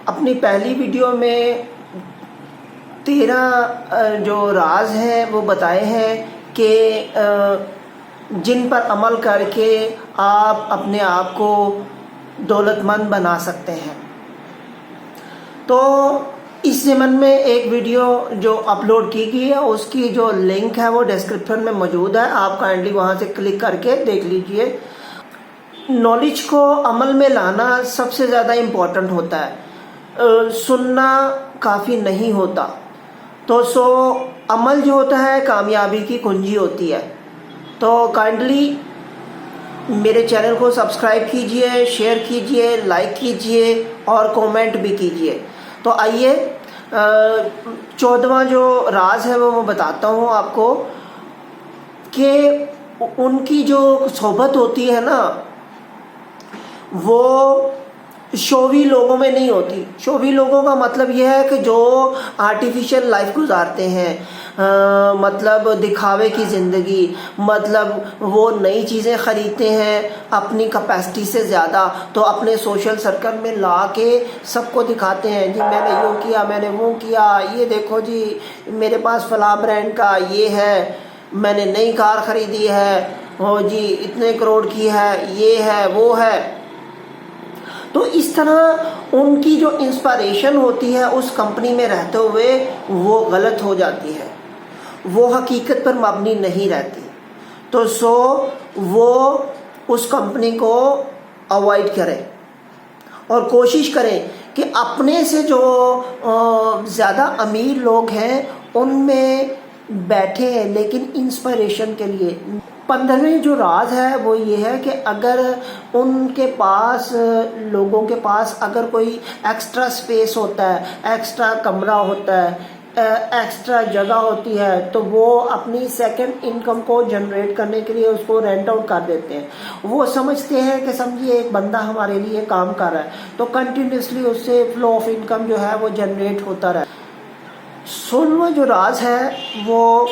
اپنی پہلی ویڈیو میں 13 جو راز ہیں وہ بتائے ہیں کہ جن پر عمل کر کے آپ اپنے آپ کو دولت مند بنا سکتے ہیں۔ تو اس ضمن میں ایک ویڈیو جو اپلوڈ کی گئی ہے اس کی جو لنک ہے وہ ڈسکرپشن میں موجود ہے، آپ کائنڈلی وہاں سے کلک کر کے دیکھ لیجئے۔ نالج کو عمل میں لانا سب سے زیادہ امپورٹنٹ ہوتا ہے، سننا کافی نہیں ہوتا۔ تو عمل جو ہوتا ہے کامیابی کی کنجی ہوتی ہے۔ تو کائنڈلی میرے چینل کو سبسکرائب کیجئے، شیئر کیجئے، لائک کیجئے اور کومنٹ بھی کیجئے۔ تو آئیے 14واں جو راز ہے وہ میں بتاتا ہوں آپ کو کہ ان کی جو صحبت ہوتی ہے نا وہ شوی لوگوں میں نہیں ہوتی۔ شوی لوگوں کا مطلب یہ ہے کہ جو آرٹیفیشل لائف گزارتے ہیں، مطلب دکھاوے کی زندگی، مطلب وہ نئی چیزیں خریدتے ہیں اپنی کیپیسٹی سے زیادہ، تو اپنے سوشل سرکل میں لا کے سب کو دکھاتے ہیں، جی میں نے یوں کیا، میں نے وہ کیا، یہ دیکھو جی میرے پاس فلاں برانڈ کا یہ ہے، میں نے نئی کار خریدی ہے، ہو جی اتنے کروڑ کی ہے، یہ ہے وہ ہے۔ تو اس طرح ان کی جو انسپائریشن ہوتی ہے اس کمپنی میں رہتے ہوئے وہ غلط ہو جاتی ہے، وہ حقیقت پر مبنی نہیں رہتی۔ تو وہ اس کمپنی کو اوائڈ کریں اور کوشش کریں کہ اپنے سے جو زیادہ امیر لوگ ہیں ان میں بیٹھے ہیں، لیکن انسپائریشن کے لیے۔ 15ویں جو راز ہے وہ یہ ہے کہ اگر ان کے پاس لوگوں کے پاس اگر کوئی ایکسٹرا سپیس ہوتا ہے، ایکسٹرا کمرہ ہوتا ہے، ایکسٹرا جگہ ہوتی ہے، تو وہ اپنی سیکنڈ انکم کو جنریٹ کرنے کے لیے اس کو رینٹ آؤٹ کر دیتے ہیں۔ وہ سمجھتے ہیں کہ سمجھیے ایک بندہ ہمارے لیے کام کر رہا ہے، تو کنٹینیوسلی اس سے فلو آف انکم جو ہے وہ جنریٹ ہوتا رہا ہے۔ 16واں جو راز ہے وہ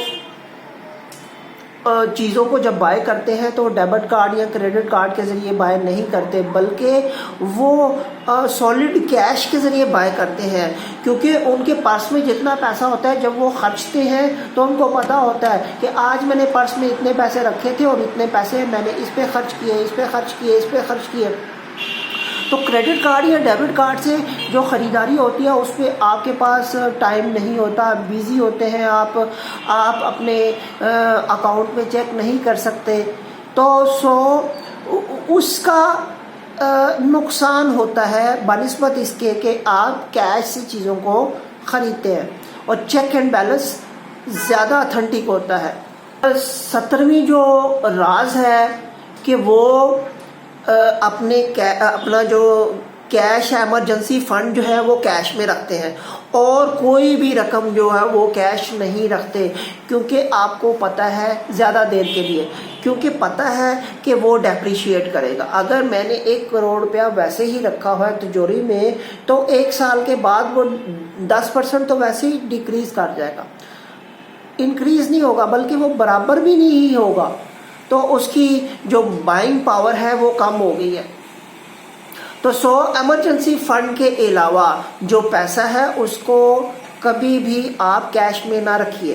چیزوں کو جب بائی کرتے ہیں تو ڈیبٹ کارڈ یا کریڈٹ کارڈ کے ذریعے بائی نہیں کرتے، بلکہ وہ سالڈ کیش کے ذریعے بائی کرتے ہیں، کیونکہ ان کے پرس میں جتنا پیسہ ہوتا ہے جب وہ خرچتے ہیں تو ان کو پتہ ہوتا ہے کہ آج میں نے پرس میں اتنے پیسے رکھے تھے اور اتنے پیسے میں نے اس پہ خرچ کیے، اس پہ خرچ کیے، اس پہ خرچ کیے۔ تو کریڈٹ کارڈ یا ڈیبٹ کارڈ سے جو خریداری ہوتی ہے اس پہ آپ کے پاس ٹائم نہیں ہوتا، بیزی ہوتے ہیں آپ اپنے اکاؤنٹ میں چیک نہیں کر سکتے، تو اس کا نقصان ہوتا ہے بنسبت اس کے کہ آپ کیش سے چیزوں کو خریدتے ہیں اور چیک اینڈ بیلنس زیادہ اتھینٹک ہوتا ہے۔ 17ویں جو راز ہے کہ وہ اپنا جو کیش ہے، ایمرجنسی فنڈ جو ہے وہ کیش میں رکھتے ہیں اور کوئی بھی رقم جو ہے وہ کیش نہیں رکھتے، کیونکہ آپ کو پتہ ہے زیادہ دیر کے لیے، کیونکہ پتہ ہے کہ وہ ڈیپریشیٹ کرے گا۔ اگر میں نے 1 کروڑ روپیہ ویسے ہی رکھا ہوا ہے تجوری میں تو 1 سال کے بعد وہ 10% تو ویسے ہی ڈیکریز کر جائے گا، انکریز نہیں ہوگا، بلکہ وہ برابر بھی نہیں ہوگا، تو اس کی جو بائنگ پاور ہے وہ کم ہو گئی ہے۔ تو ایمرجنسی فنڈ کے علاوہ جو پیسہ ہے اس کو کبھی بھی آپ کیش میں نہ رکھیے۔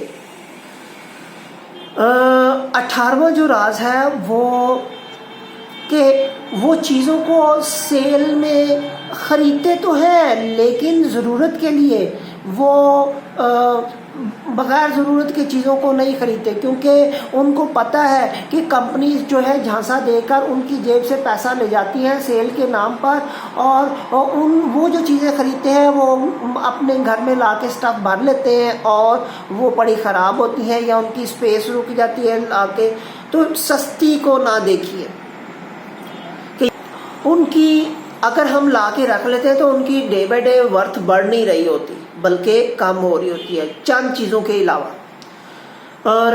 18واں جو راز ہے وہ کہ وہ چیزوں کو سیل میں خریدتے تو ہیں لیکن ضرورت کے لیے، وہ بغیر ضرورت کی چیزوں کو نہیں خریدتے، کیونکہ ان کو پتہ ہے کہ کمپنیز جو ہے جھانسا دے کر ان کی جیب سے پیسہ لے جاتی ہیں سیل کے نام پر، اور وہ جو چیزیں خریدتے ہیں وہ اپنے گھر میں لا کے سٹف بھر لیتے ہیں اور وہ بڑی خراب ہوتی ہیں یا ان کی سپیس رک جاتی ہے لا کے۔ تو سستی کو نہ دیکھیے کہ ان کی اگر ہم لا کے رکھ لیتے ہیں تو ان کی ڈے بائی ڈے ورتھ بڑھ نہیں رہی ہوتی بلکہ کم ہو رہی ہوتی ہے چند چیزوں کے علاوہ۔ اور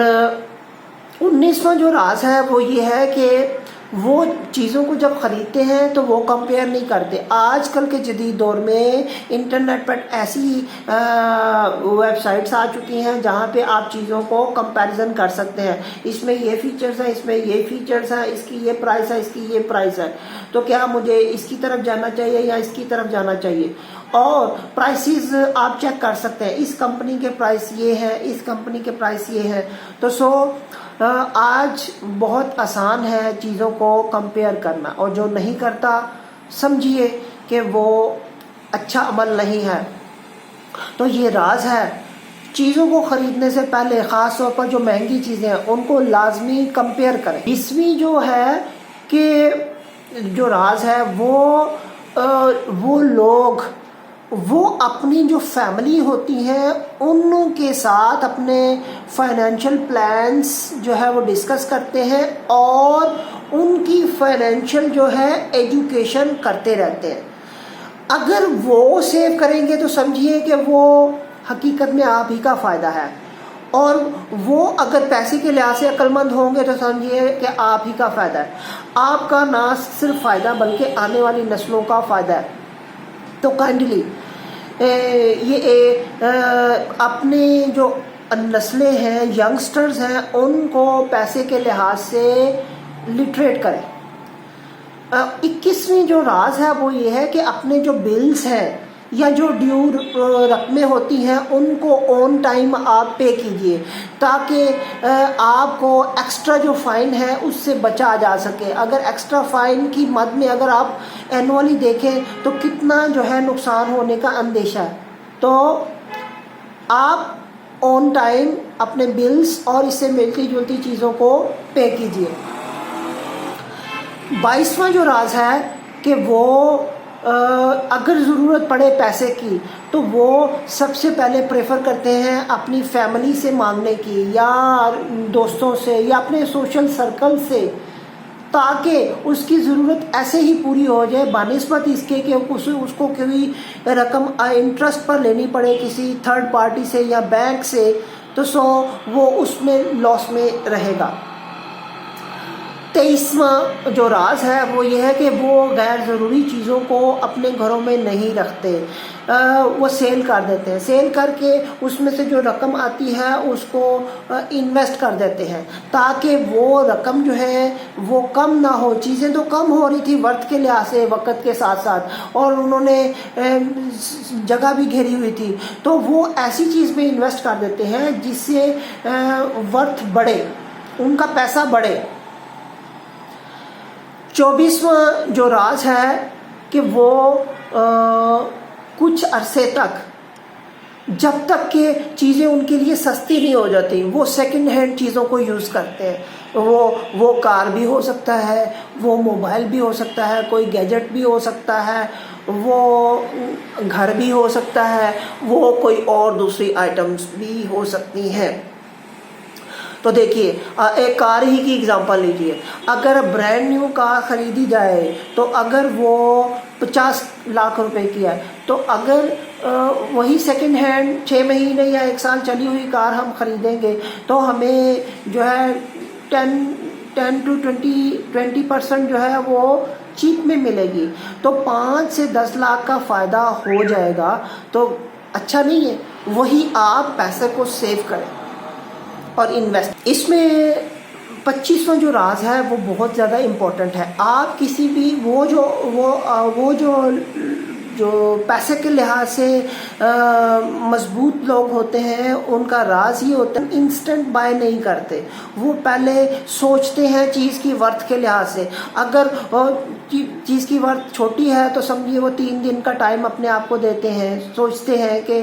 19واں جو راز ہے وہ یہ ہے کہ وہ چیزوں کو جب خریدتے ہیں تو وہ کمپیئر نہیں کرتے. آج کل کے جدید دور میں انٹرنیٹ پر ایسی ویب سائٹس آ چکی ہیں جہاں پہ آپ چیزوں کو کمپیریزن کر سکتے ہیں. اس میں یہ فیچرز ہیں, اس میں یہ فیچرز ہیں, اس کی یہ پرائس ہے, اس کی یہ پرائس ہے, تو کیا مجھے اس کی طرف جانا چاہیے یا اس کی طرف جانا چاہیے. اور پرائسز آپ چیک کر سکتے ہیں, اس کمپنی کے پرائس یہ ہے, اس کمپنی کے پرائس یہ ہے. تو آج بہت آسان ہے چیزوں کو کمپیئر کرنا, اور جو نہیں کرتا سمجھیے کہ وہ اچھا عمل نہیں ہے. تو یہ راز ہے, چیزوں کو خریدنے سے پہلے خاص طور پر جو مہنگی چیزیں ہیں ان کو لازمی کمپیئر کریں. 20ویں جو ہے کہ جو راز ہے وہ لوگ وہ اپنی جو فیملی ہوتی ہیں ان کے ساتھ اپنے فائنینشیل پلانس جو ہے وہ ڈسکس کرتے ہیں اور ان کی فائنینشیل جو ہے ایجوکیشن کرتے رہتے ہیں. اگر وہ سیو کریں گے تو سمجھیے کہ وہ حقیقت میں آپ ہی کا فائدہ ہے, اور وہ اگر پیسے کے لحاظ سے عقل مند ہوں گے تو سمجھیے کہ آپ ہی کا فائدہ ہے. آپ کا نہ صرف فائدہ بلکہ آنے والی نسلوں کا فائدہ ہے. تو کائنڈلی یہ اپنے جو نسلیں ہیں, ینگسٹرز ہیں, ان کو پیسے کے لحاظ سے لٹریٹ کریں. 21ویں جو راز ہے وہ یہ ہے کہ اپنے جو بلز ہیں یا جو ڈیو رقمیں ہوتی ہیں ان کو آن ٹائم آپ پے کیجئے, تاکہ آپ کو ایکسٹرا جو فائن ہے اس سے بچا جا سکے. اگر ایکسٹرا فائن کی مد میں اگر آپ اینولی دیکھیں تو کتنا جو ہے نقصان ہونے کا اندیشہ ہے. تو آپ آن ٹائم اپنے بلز اور اس سے ملتی جلتی چیزوں کو پے کیجئے. 22واں جو راز ہے کہ وہ اگر ضرورت پڑے پیسے کی تو وہ سب سے پہلے پریفر کرتے ہیں اپنی فیملی سے مانگنے کی, یا دوستوں سے, یا اپنے سوشل سرکل سے, تاکہ اس کی ضرورت ایسے ہی پوری ہو جائے بنسبت اس کے کہ اس کو کوئی رقم انٹرسٹ پر لینی پڑے کسی تھرڈ پارٹی سے یا بینک سے, تو وہ اس میں لاس میں رہے گا. 23واں جو راز ہے وہ یہ ہے کہ وہ غیر ضروری چیزوں کو اپنے گھروں میں نہیں رکھتے, وہ سیل کر دیتے ہیں. سیل کر کے اس میں سے جو رقم آتی ہے اس کو انویسٹ کر دیتے ہیں, تاکہ وہ رقم جو ہے وہ کم نہ ہو. چیزیں تو کم ہو رہی تھی ورتھ کے لحاظ سے وقت کے ساتھ ساتھ, اور انہوں نے جگہ بھی گھیری ہوئی تھی, تو وہ ایسی چیز میں انویسٹ کر دیتے ہیں جس سے ورتھ بڑھے, ان کا پیسہ بڑھے. 24واں جو راز ہے کہ وہ کچھ عرصے تک جب تک کہ چیزیں ان کے لیے سستی نہیں ہو جاتی وہ سیکنڈ ہینڈ چیزوں کو یوز کرتے ہیں. وہ کار بھی ہو سکتا ہے, وہ موبائل بھی ہو سکتا ہے, کوئی گیجٹ بھی ہو سکتا ہے, وہ گھر بھی ہو سکتا ہے, وہ کوئی اور دوسری آئٹمس بھی ہو سکتی ہیں. تو دیکھیے ایک کار ہی کی اگزامپل لیجئے, اگر برانڈ نیو کار خریدی جائے تو اگر وہ 50 لاکھ روپے کی ہے, تو اگر وہی سیکنڈ ہینڈ 6 مہینے یا 1 سال چلی ہوئی کار ہم خریدیں گے تو ہمیں جو ہے 10 to 20% جو ہے وہ چیپ میں ملے گی, تو 5 سے 10 لاکھ کا فائدہ ہو جائے گا. تو اچھا نہیں ہے, وہی آپ پیسے کو سیو کریں اور انویسٹ. اس میں 25واں جو راز ہے وہ بہت زیادہ امپورٹنٹ ہے. آپ کسی بھی وہ جو پیسے کے لحاظ سے مضبوط لوگ ہوتے ہیں ان کا راز یہ ہوتا ہے انسٹنٹ بائی نہیں کرتے, وہ پہلے سوچتے ہیں چیز کی ورتھ کے لحاظ سے. اگر چیز کی ورتھ چھوٹی ہے تو سمجھیے وہ 3 دن کا ٹائم اپنے آپ کو دیتے ہیں, سوچتے ہیں کہ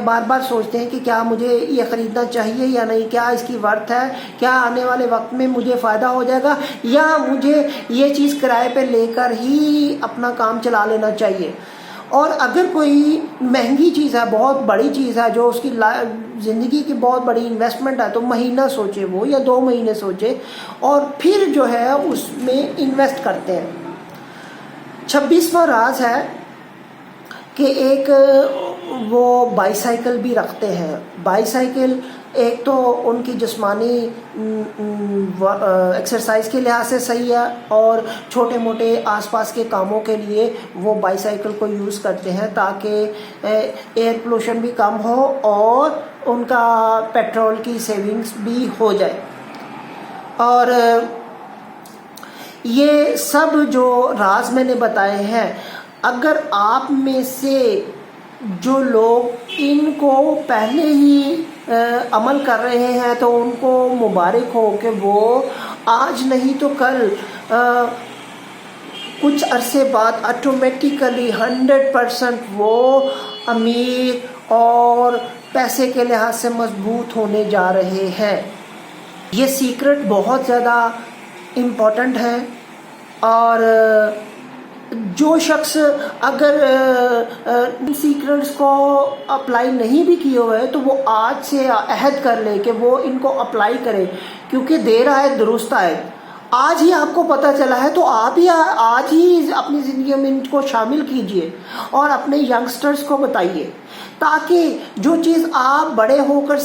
بار بار سوچتے ہیں کہ کیا مجھے یہ خریدنا چاہیے یا نہیں, کیا اس کی ورتھ ہے, کیا آنے والے وقت میں مجھے فائدہ ہو جائے گا, یا مجھے یہ چیز کرائے پہ لے کر ہی اپنا کام چلا لینا چاہیے. اور اگر کوئی مہنگی چیز ہے, بہت بڑی چیز ہے, جو اس کی زندگی کی بہت بڑی انویسٹمنٹ ہے, تو مہینہ سوچے وہ یا 2 مہینے سوچے اور پھر جو ہے اس میں انویسٹ کرتے ہیں. 26واں راز ہے کہ ایک وہ بائیسائیکل بھی رکھتے ہیں. بائیسائیکل ایک تو ان کی جسمانی ایکسرسائز کے لحاظ سے صحیح ہے, اور چھوٹے موٹے آس پاس کے کاموں کے لیے وہ بائیسائیکل کو یوز کرتے ہیں تاکہ ایئر پولوشن بھی کم ہو اور ان کا پیٹرول کی سیونگز بھی ہو جائے. اور یہ سب جو راز میں نے بتائے ہیں, اگر آپ میں سے جو لوگ ان کو پہلے ہی عمل کر رہے ہیں تو ان کو مبارک ہو کہ وہ آج نہیں تو کل کچھ عرصے بعد آٹومیٹیکلی 100% وہ امیر اور پیسے کے لحاظ سے مضبوط ہونے جا رہے ہیں. یہ سیکرٹ بہت زیادہ امپورٹنٹ ہے, اور جو شخص اگر ان سیکرٹس کو اپلائی نہیں بھی کیے ہوئے تو وہ آج سے عہد کر لے کہ وہ ان کو اپلائی کرے, کیونکہ دیر آئے درست آئے. آج ہی آپ کو پتہ چلا ہے تو آپ ہی آج ہی اپنی زندگی میں ان کو شامل کیجئے اور اپنے ینگسٹرز کو بتائیے, تاکہ جو چیز آپ بڑے ہو کر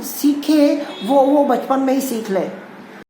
سیکھیں وہ بچپن میں ہی سیکھ لیں.